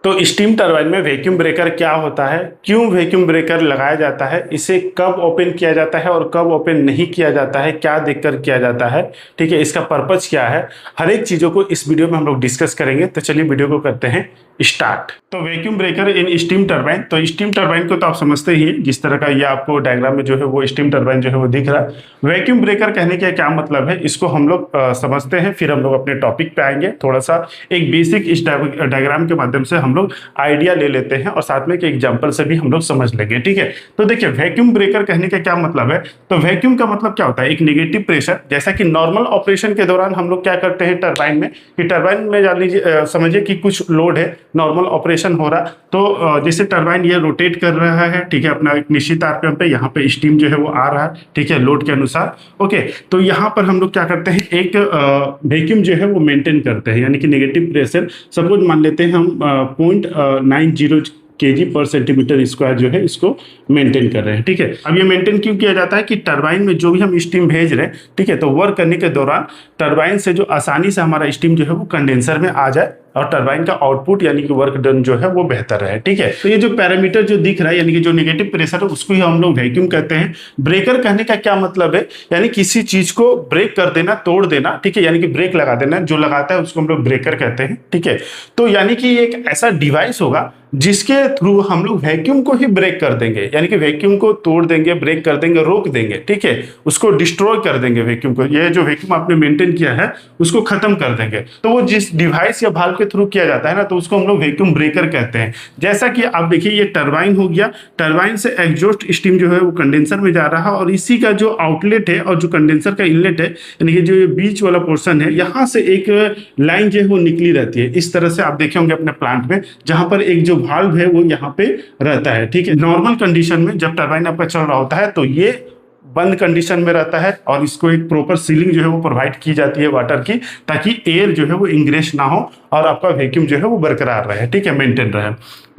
तो steam turbine में vacuum breaker क्या होता है, क्यों वैक्यूम ब्रेकर लगाया जाता है, इसे कब ओपन किया जाता है और कब ओपन नहीं किया जाता है, क्या देखकर किया जाता है, ठीक है, इसका पर्पज क्या है, हर एक चीजों को इस वीडियो में हम लोग डिस्कस करेंगे। तो चलिए वीडियो को करते हैं स्टार्ट। तो vacuum breaker in steam turbine, तो स्टीम टरबाइन को तो आप समझते ही हैं, जिस तरह का ये आपको डायग्राम में जो है वो स्टीम टरबाइन जो है वो दिख रहा है। वैक्यूम ब्रेकर कहने का क्या मतलब है, इसको हम लोग समझते हैं, फिर हम लोग अपने टॉपिक पे आएंगे। थोड़ा सा एक बेसिक इस डायग्राम के माध्यम से हम लोग आइडिया ले लेते हैं और साथ में एक एग्जाम्पल से भी हम लोग समझ लेंगे, ठीक है। तो देखिए वैक्यूम ब्रेकर कहने का क्या मतलब है, तो वैक्यूम का मतलब क्या होता है, एक नेगेटिव प्रेशर। जैसा कि नॉर्मल ऑपरेशन के दौरान हम लोग क्या करते हैं टरबाइन में, कि टरबाइन में जान लीजिए समझिए कि कुछ लोड है, नॉर्मल ऑपरेशन हो रहा, तो जैसे टरबाइन ये रोटेट कर रहा है, ठीक है, अपना एक निश्चित आरपीएम पे, यहाँ पे स्टीम जो है वो आ रहा है, ठीक है, लोड के अनुसार। ओके, तो यहाँ पर हम लोग क्या करते हैं, एक वैक्यूम जो है वो मेंटेन करते हैं, यानी कि नेगेटिव प्रेशर सपोज मान लेते हैं हम 0.90 kg पर सेंटीमीटर स्क्वायर जो है इसको मेंटेन कर रहे हैं, ठीक है। अब ये मेंटेन क्यों किया जाता है कि टरबाइन में जो भी हम स्टीम भेज रहे हैं, ठीक है, तो वर्क करने के दौरान टरबाइन से जो आसानी से हमारा स्टीम जो है वो कंडेंसर में आ जाए और टरबाइन का आउटपुट यानी कि वर्क डन जो है वो बेहतर रहे, ठीक है। तो ये जो पैरामीटर जो दिख रहा है यानी कि जो नेगेटिव प्रेशर है उसको ही हम लोग वैक्यूम कहते हैं। ब्रेकर कहने का क्या मतलब है, यानी किसी चीज को ब्रेक कर देना, तोड़ देना, ठीक है, यानी कि ब्रेक लगा देना, जो लगाता है उसको हम लोग ब्रेकर कहते हैं, ठीक है। तो यानी कि एक ऐसा डिवाइस होगा जिसके थ्रू हम लोग वैक्यूम को ही ब्रेक कर देंगे, यानी कि वैक्यूम को तोड़ देंगे, ब्रेक कर देंगे, रोक देंगे, ठीक है, उसको डिस्ट्रॉय कर देंगे वैक्यूम को। ये जो वैक्यूम आपने मेंटेन किया है उसको खत्म कर देंगे। तो वो जिस डिवाइस या भाल्व के थ्रू किया जाता है ना, तो उसको हम लोग वैक्यूम ब्रेकर कहते हैं। जैसा कि आप देखिए ये टरबाइन हो गया, टरबाइन से एग्जॉस्ट स्टीम जो है वो कंडेंसर में जा रहा है और इसी का जो आउटलेट है और जो कंडेंसर का इनलेट है, यानी कि जो ये बीच वाला पोर्शन है, यहाँ से एक लाइन जो है वो निकली रहती है। इस तरह से आप देखे होंगे अपने प्लांट में, जहां पर एक जो वाल्व है वो यहाँ पे रहता है, ठीक है। नॉर्मल कंडीशन में जब टरबाइन आपका चल रहा होता है तो ये बंद कंडीशन में रहता है और इसको एक प्रॉपर सीलिंग जो है वो प्रोवाइड की जाती है वाटर की, ताकि एयर जो है वो इंग्रेस ना हो और आपका वैक्यूम जो है वो बरकरार रहे, ठीक है, मेंटेन रहे।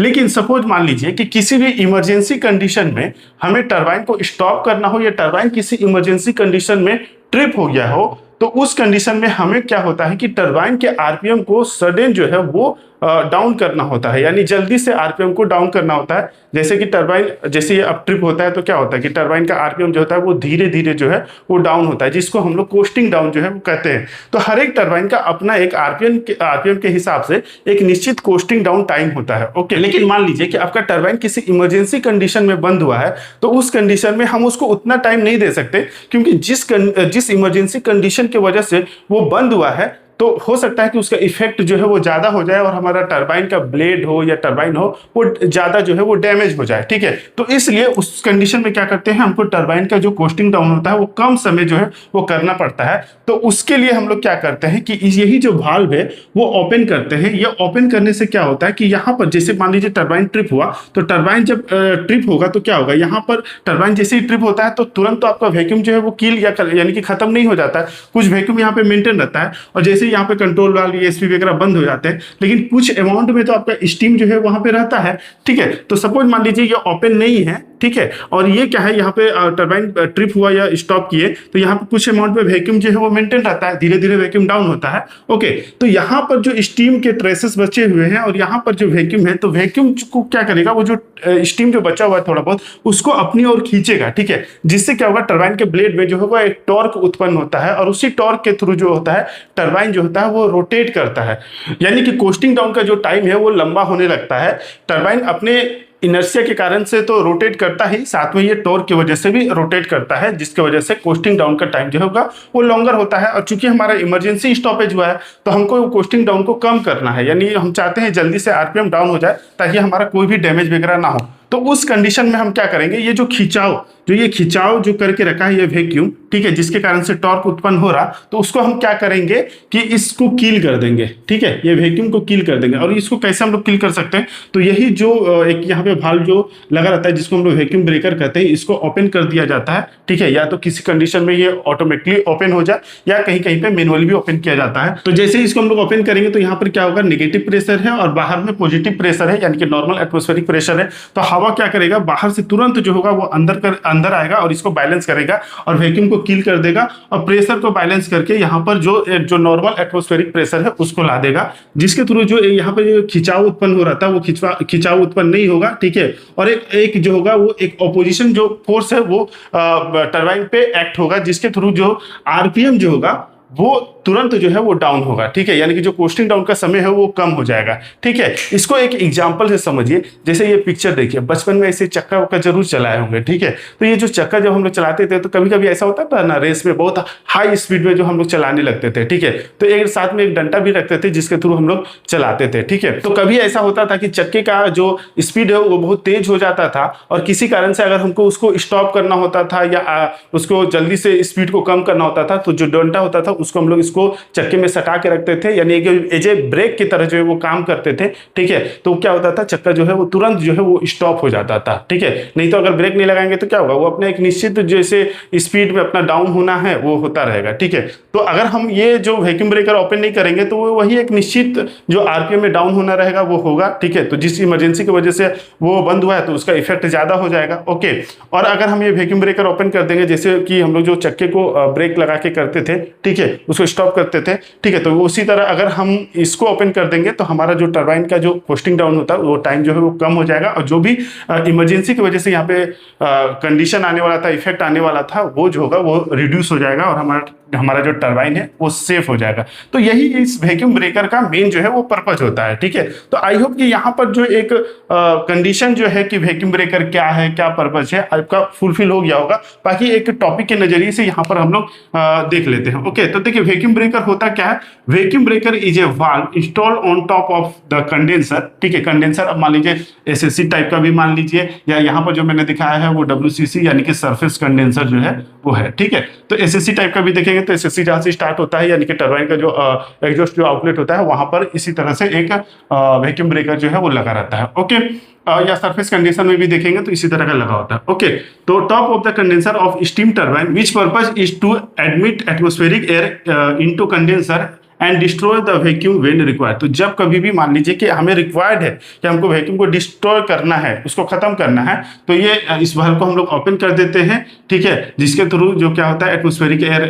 लेकिन सपोज मान लीजिए कि किसी भी इमरजेंसी कंडीशन में हमें टरबाइन को स्टॉप करना हो या टरबाइन किसी इमरजेंसी कंडीशन में ट्रिप हो गया हो, तो उस कंडीशन में हमें क्या होता है कि टरबाइन के आरपीएम को सडन जो है वो डाउन करना होता है, यानी जल्दी से आरपीएम को डाउन करना होता है। जैसे कि टरबाइन जैसे ये अप ट्रिप होता है तो क्या होता है कि टरबाइन का आरपीएम जो होता है वो धीरे धीरे जो है वो डाउन होता है, जिसको हम लोग कोस्टिंग डाउन जो है वो कहते हैं। तो हर एक टरबाइन का अपना एक आरपीएम के हिसाब से एक निश्चित कोस्टिंग डाउन टाइम होता है, ओके। लेकिन मान लीजिए कि आपका टरबाइन किसी इमरजेंसी कंडीशन में बंद हुआ है, तो उस कंडीशन में हम उसको उतना टाइम नहीं दे सकते, क्योंकि जिस इमरजेंसी कंडीशन की वजह से वो बंद हुआ है, तो हो सकता है कि उसका इफेक्ट जो है वो ज्यादा हो जाए और हमारा टरबाइन का ब्लेड हो या टरबाइन हो वो ज्यादा जो है वो डैमेज हो जाए, ठीक है। तो इसलिए उस कंडीशन में क्या करते हैं, हमको टरबाइन का जो कोस्टिंग डाउन होता है वो कम समय जो है वो करना पड़ता है। तो उसके लिए हम लोग क्या करते हैं कि यही जो वाल्व है वो ओपन करते हैं। ये ओपन करने से क्या होता है कि यहाँ पर जैसे मान लीजिए टरबाइन ट्रिप हुआ, तो टरबाइन जब ट्रिप होगा तो क्या होगा, यहाँ पर टरबाइन जैसे ही ट्रिप होता है तो तुरंत तो आपका वैक्यूम जो है वो कील यानी कि खत्म नहीं हो जाता है, कुछ वैक्यूम यहाँ पे मेंटेन रहता है और जैसे यहाँ पे कंट्रोल वाल्व ईएसपी वगैरह बंद हो जाते हैं, लेकिन कुछ अमाउंट में तो आपका स्टीम जो है वहां पे रहता है, ठीक है। तो सपोज मान लीजिए ये ओपन नहीं है, ठीक है, और ये क्या है, यहाँ पे टरबाइन ट्रिप हुआ या स्टॉप किए तो यहाँ पे कुछ अमाउंट में वैक्यूम जो है वो मेंटेन रहता है, धीरे धीरे वैक्यूम डाउन होता है, ओके। तो यहाँ पर जो स्टीम के ट्रेसेस बचे हुए हैं और यहाँ पर जो वैक्यूम है, तो वैक्यूम को क्या करेगा, वो जो स्टीम जो बचा हुआ है थोड़ा बहुत उसको अपनी ओर खींचेगा, ठीक है, जिससे क्या होगा, टरबाइन के ब्लेड में जो होगा एक टॉर्क उत्पन्न होता है और उसी टॉर्क के थ्रू जो होता है टरबाइन जो होता है वो रोटेट करता है, यानी कि कोस्टिंग डाउन का जो टाइम है वो लंबा होने लगता है। टरबाइन अपने इनर्शिया के कारण से तो रोटेट करता ही, साथ में ये टॉर्क की वजह से भी रोटेट करता है, जिसकी वजह से कोस्टिंग डाउन का टाइम जो होगा वो लॉन्गर होता है। और चूंकि हमारा इमरजेंसी स्टॉपेज हुआ है तो हमको कोस्टिंग डाउन को कम करना है, यानी हम चाहते हैं जल्दी से आरपीएम डाउन हो जाए ताकि हमारा कोई भी डैमेज वगैरह ना हो। तो उस कंडीशन में हम क्या करेंगे, ये जो खिंचाव जो करके रखा है ये वैक्यूम, ठीक है, जिसके कारण से टॉर्क उत्पन्न हो रहा, तो उसको हम क्या करेंगे कि इसको कील कर देंगे, ठीक है, ये वैक्यूम को कील कर देंगे। और इसको कैसे हम लोग कील कर सकते हैं, तो यही जो एक यहाँ पे वाल्व जो लगा रहता है जिसको हम लोग वैक्यूम ब्रेकर कहते हैं, इसको ओपन कर दिया जाता है, ठीक है, या तो किसी कंडीशन में ये ऑटोमेटिकली ओपन हो जाए या कहीं कहीं पे मैनुअली भी ओपन किया जाता है। तो जैसे ही इसको हम लोग ओपन करेंगे तो यहाँ पर क्या होगा, नेगेटिव प्रेशर है और बाहर में पॉजिटिव प्रेशर है, यानी कि नॉर्मल एटमॉस्फेरिक प्रेशर है। तो हवा क्या करेगा, बाहर से तुरंत जो होगा वो अंदर आएगा और इसको बैलेंस करेगा और वैक्यूम को किल कर देगा और प्रेशर को बैलेंस करके यहाँ पर जो नॉर्मल एटमॉस्फेरिक प्रेशर है उसको ला देगा, जिसके थ्रू जो यहाँ पर जो खिंचाव उत्पन्न हो रहा था वो खिंचाव उत्पन्न नहीं होगा, ठीक है। और एक जो होगा वो एक ऑपोजिशन जो फोर्स है वो टरबाइन पे एक्ट होगा, जिसके थ्रू जो आरपीएम जो होगा वो तुरंत जो है वो डाउन होगा, ठीक है। यानी कि जो कोस्टिंग डाउन का समय है वो कम हो जाएगा, ठीक है। इसको एक एग्जांपल से समझिए, जैसे ये पिक्चर देखिए, बचपन में ऐसे चक्का वक्का जरूर चलाए होंगे, ठीक है। तो ये जो चक्का जब हम लोग चलाते थे तो कभी कभी ऐसा होता था ना, रेस में बहुत हाई स्पीड में जो हम लोग चलाने लगते थे, ठीक है। तो एक साथ में एक डंडा भी रखते थे जिसके थ्रू हम लोग चलाते थे, ठीक है। तो कभी ऐसा होता था कि चक्के का जो स्पीड है वो बहुत तेज हो जाता था और किसी कारण से अगर हमको उसको स्टॉप करना होता था या उसको जल्दी से स्पीड को कम करना होता था, तो जो डंडा होता था उसको हम लोग इसको चक्के में सटा के रखते थे, यानी कि एज ए ब्रेक की तरह जो है वो काम करते थे, ठीक है। तो क्या होता था, चक्का जो है वो तुरंत जो है वो स्टॉप हो जाता था, ठीक है। नहीं तो अगर ब्रेक नहीं लगाएंगे तो क्या होगा, वो अपने एक निश्चित जैसे स्पीड में अपना डाउन होना है वो होता रहेगा, ठीक है। तो अगर हम ये जो वैक्यूम ब्रेकर ओपन नहीं करेंगे तो वो वही एक निश्चित जो आरपीएम में डाउन होना रहेगा वो होगा, ठीक है। तो जिस इमरजेंसी की वजह से वो बंद हुआ है तो उसका इफेक्ट ज्यादा हो जाएगा, ओके। और अगर हम ये वैक्यूम ब्रेकर ओपन कर देंगे, जैसे कि हम लोग जो चक्के को ब्रेक लगा के करते थे, ठीक है, उसको स्टॉप करते थे, ठीक है। तो उसी तरह अगर हम इसको ओपन कर देंगे तो हमारा जो टरबाइन का जो कोस्टिंग डाउन होता है वो टाइम जो है वो कम हो जाएगा और जो भी इमरजेंसी की वजह से यहाँ पे कंडीशन आने वाला था, इफेक्ट आने वाला था, वो जो होगा वो रिड्यूस हो जाएगा और हमारा जो टरबाइन है वो सेफ हो जाएगा। तो यही इस वैक्यूम ब्रेकर का मेन जो है वो पर्पज होता है, ठीक है। तो आई होप कि यहाँ पर जो एक कंडीशन जो है कि वैक्यूम ब्रेकर क्या है, क्या पर्पज है, आपका फुलफिल हो गया होगा। बाकी एक टॉपिक के नजरिए से यहाँ पर हम लोग देख लेते हैं, ओके। तो देखिए वैक्यूम ब्रेकर होता क्या है। Vacuum breaker is a valve install on top of the condenser, ठीक है। कंडेंसर अब मान लीजिए एसएससी टाइप का भी मान लीजिए, या यहाँ पर जो मैंने दिखाया है वो डब्ल्यूसीसी यानी कि सरफेस कंडेंसर जो है वो है, ठीक है। तो एसएससी टाइप का भी देखेंगे तो एसएससी जहां से स्टार्ट होता है यानी कि टरबाइन का जो एग्जॉस्ट जो आउटलेट होता है वहां पर इसी तरह से एक वैक्यूम ब्रेकर जो है वो लगा रहता है, ओके। या सरफेस कंडेंसर में भी देखेंगे तो इसी तरह का लगा होता है, ओके। तो top of the condenser of steam turbine which purpose is to admit atmospheric air into condenser and destroy the vacuum when required. तो जब कभी भी मान लीजिए कि हमें रिक्वायर्ड है कि हमको वैक्यूम को डिस्ट्रॉय करना है, उसको खत्म करना है, तो ये इस वाल्व को हम लोग ओपन कर देते हैं, ठीक है। जिसके थ्रू जो क्या होता है एटमॉस्फेरिक एयर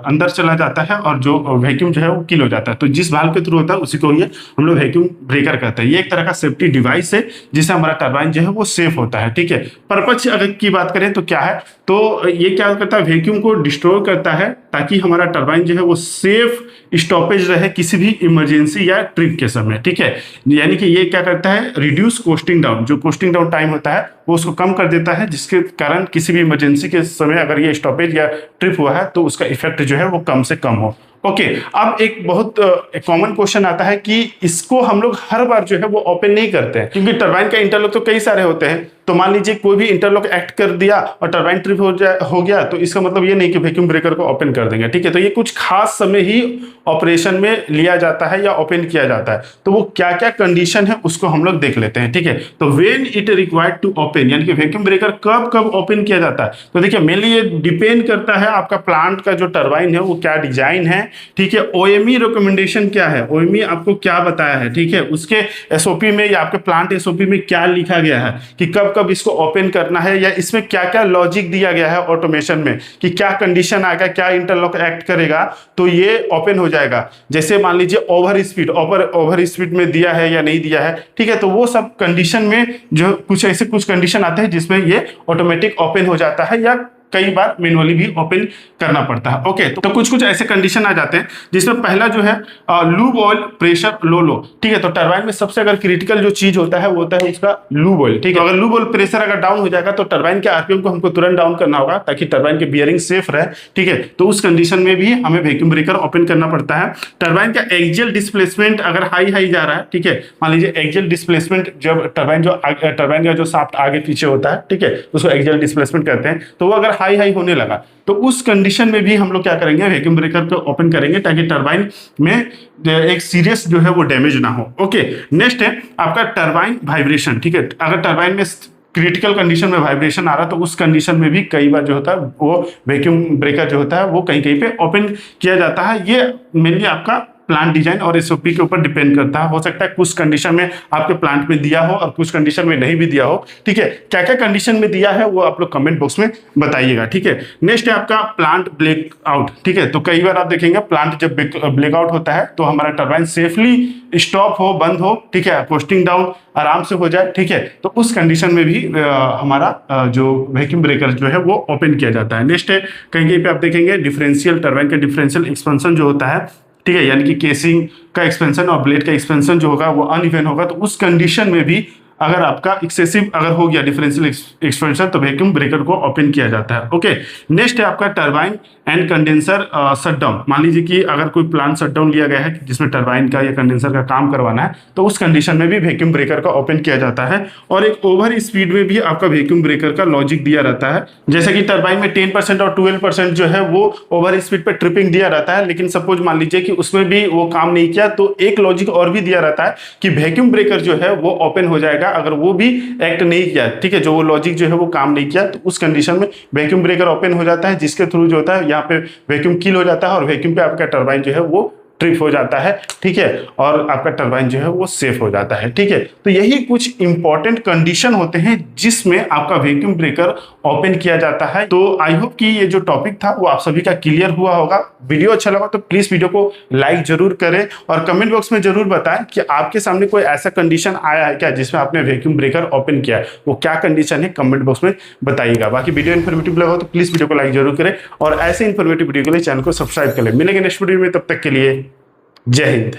अंदर चला जाता है और जो वैक्यूम जो है वो किल हो जाता है। तो जिस वाल्व के थ्रू होता है उसी को ये हम लोग वैक्यूम ब्रेकर कहते हैं। ये एक तरह का सेफ्टी डिवाइस है जिससे हमारा टरबाइन जो है वो सेफ होता है, ठीक है। पर्पज अगर की बात करें तो क्या है, तो ये क्या करता है, वैक्यूम को डिस्ट्रॉय करता है ताकि हमारा टरबाइन जो है वो सेफ स्टॉपेज रहे किसी भी इमरजेंसी या ट्रिप के समय, ठीक है। यानी कि ये क्या करता है, रिड्यूस कोस्टिंग डाउन, जो कोस्टिंग डाउन टाइम होता है वो उसको कम कर देता है, जिसके कारण किसी भी इमरजेंसी के समय अगर ये स्टॉपेज या ट्रिप हुआ है तो उसका इफेक्ट जो है वो कम से कम हो, ओके। अब एक बहुत कॉमन क्वेश्चन आता है कि इसको हम लोग हर बार जो है वो ओपन नहीं करते हैं, क्योंकि टरबाइन का इंटरलॉक तो कई सारे होते हैं। तो मान लीजिए कोई भी इंटरलॉक एक्ट कर दिया और टरबाइन ट्रिप हो गया, तो इसका मतलब ये नहीं कि वैक्यूम ब्रेकर को ओपन कर देंगे, ठीक है। तो ये कुछ खास समय ही ऑपरेशन में लिया जाता है या ओपन किया जाता है। तो वो क्या क्या कंडीशन है उसको हम लोग देख लेते हैं, ठीक है। तो when it required to open, यानी कि वैक्यूम ब्रेकर कब कब ओपन किया जाता है। तो देखिए मेनली ये डिपेंड करता है आपका प्लांट का जो टरबाइन है वो क्या डिजाइन है, ठीक है। ओएमई रिकमेंडेशन क्या है, ओएमई आपको क्या बताया है, ठीक है। उसके एसओपी में या आपके प्लांट एसओपी में क्या लिखा गया है कि कब कब इसको ओपन करना है, या इसमें क्या क्या लॉजिक दिया गया है ऑटोमेशन में कि क्या कंडीशन आएगा, क्या इंटरलॉक एक्ट करेगा तो ये ओपन हो जाएगा। जैसे मान लीजिए ओवर स्पीड में दिया है या नहीं दिया है, ठीक है। तो वो सब कंडीशन में जो कुछ कंडीशन आते हैं जिसमें ये ऑटोमेटिक ओपन हो जाता है या कई बार मैनुअली भी ओपन करना पड़ता है, ओके। तो कुछ ऐसे कंडीशन आ जाते हैं जिसमें पहला जो है लूब ऑयल प्रेशर लो, ठीक है। तो टरबाइन में सबसे अगर क्रिटिकल जो चीज होता है वो होता है उसका लूब ऑयल, ठीक है। अगर लूब ऑयल प्रेशर अगर डाउन हो जाएगा तो टरबाइन के आरपीएम को हमको तुरंत डाउन करना होगा ताकि टरबाइन के बियरिंग सेफ रहे, ठीक है। तो उस कंडीशन में भी हमें वैक्यूम ब्रेकर ओपन करना पड़ता है। टरबाइन का एक्सियल डिस्प्लेसमेंट अगर हाई जा रहा है, ठीक है। मान लीजिए एक्सियल डिस्प्लेसमेंट जब टरबाइन का जो शाफ्ट आगे पीछे होता है, ठीक है, उसको एक्सियल डिस्प्लेसमेंट कहते हैं। तो वो अगर हाई होने लगा तो उस कंडीशन में भी हम लोग क्या करेंगे, वैक्यूम ब्रेकर को ओपन करेंगे ताकि टरबाइन में एक सीरियस जो है वो डैमेज ना हो, ओके। नेक्स्ट है आपका टरबाइन वाइब्रेशन, ठीक है। अगर टरबाइन में क्रिटिकल कंडीशन में वाइब्रेशन आ रहा तो उस कंडीशन में भी कई बार जो होता है वो वैक्यूम ब्रेकर जो होता है वो कहीं पे ओपन किया जाता है। ये मेनली आपका प्लांट डिजाइन और एसओपी के ऊपर डिपेंड करता है। हो सकता है कुछ कंडीशन में आपके प्लांट में दिया हो और कुछ कंडीशन में नहीं भी दिया हो, ठीक है। क्या क्या कंडीशन में दिया है वो आप लोग कमेंट बॉक्स में बताइएगा, ठीक है। नेक्स्ट है आपका प्लांट ब्लैकआउट, ठीक है। तो कई बार आप देखेंगे प्लांट जब ब्लैकआउट होता है तो हमारा टरबाइन सेफली स्टॉप हो, बंद हो, ठीक है, पोस्टिंग डाउन आराम से हो जाए, ठीक है। तो उस कंडीशन में भी हमारा जो वैक्यूम ब्रेकर जो है वो ओपन किया जाता है। नेक्स्ट है कहीं कहीं पे आप देखेंगे डिफरेंशियल, टरबाइन का डिफरेंशियल एक्सपेंशन जो होता है, ठीक है, यानी कि केसिंग का एक्सपेंशन और ब्लेड का एक्सपेंशन जो होगा वो अनइवन होगा। तो उस कंडीशन में भी अगर आपका एक्सेसिव अगर हो गया डिफरेंशियल एक्सपेंशन तो वैक्यूम ब्रेकर को ओपन किया जाता है। ओके, नेक्स्ट है आपका टरबाइन एंड कंडेंसर शटडाउन। मान लीजिए कि अगर कोई प्लांट शटडाउन लिया गया है जिसमें टरबाइन का या कंडेंसर का काम करवाना है तो उस कंडीशन में भी वैक्यूम ब्रेकर का ओपन किया जाता है। और एक ओवर स्पीड में भी आपका वैक्यूम ब्रेकर का लॉजिक दिया रहता है, जैसे कि टरबाइन में 10% और 12% जो है वो ओवर स्पीड पे ट्रिपिंग दिया रहता है, लेकिन सपोज मान लीजिए कि उसमें भी वो काम नहीं किया तो एक लॉजिक और भी दिया रहता है कि वैक्यूम ब्रेकर जो है वो ओपन हो जाएगा अगर वो भी एक्ट नहीं किया, ठीक है, जो वो लॉजिक जो है वो काम नहीं किया तो उस कंडीशन में वैक्यूम ब्रेकर ओपन हो जाता है, जिसके थ्रू जो होता है यहाँ पे वैक्यूम किल हो जाता है और वैक्यूम पे आपका टरबाइन जो है वो ट्रिप हो जाता है, ठीक है, और आपका टरबाइन जो है वो सेफ हो जाता है, ठीक है। तो यही कुछ इंपॉर्टेंट कंडीशन होते हैं जिसमें आपका वैक्यूम ब्रेकर ओपन किया जाता है। तो आई होप कि ये जो टॉपिक था वो आप सभी का क्लियर हुआ होगा। वीडियो अच्छा लगा तो प्लीज वीडियो को लाइक जरूर करें और कमेंट बॉक्स में जरूर बताएं कि आपके सामने कोई ऐसा कंडीशन आया है क्या जिसमें आपने वैक्यूम ब्रेकर ओपन किया है, वो क्या कंडीशन है कमेंट बॉक्स में बताइएगा। बाकी वीडियो इन्फॉर्मेटिव लगा तो प्लीज वीडियो को लाइक जरूर करें और ऐसे इन्फॉर्मेटिव वीडियो के लिए चैनल को सब्सक्राइब कर लें। मिलेंगे नेक्स्ट वीडियो में, तब तक के लिए जय हिंद।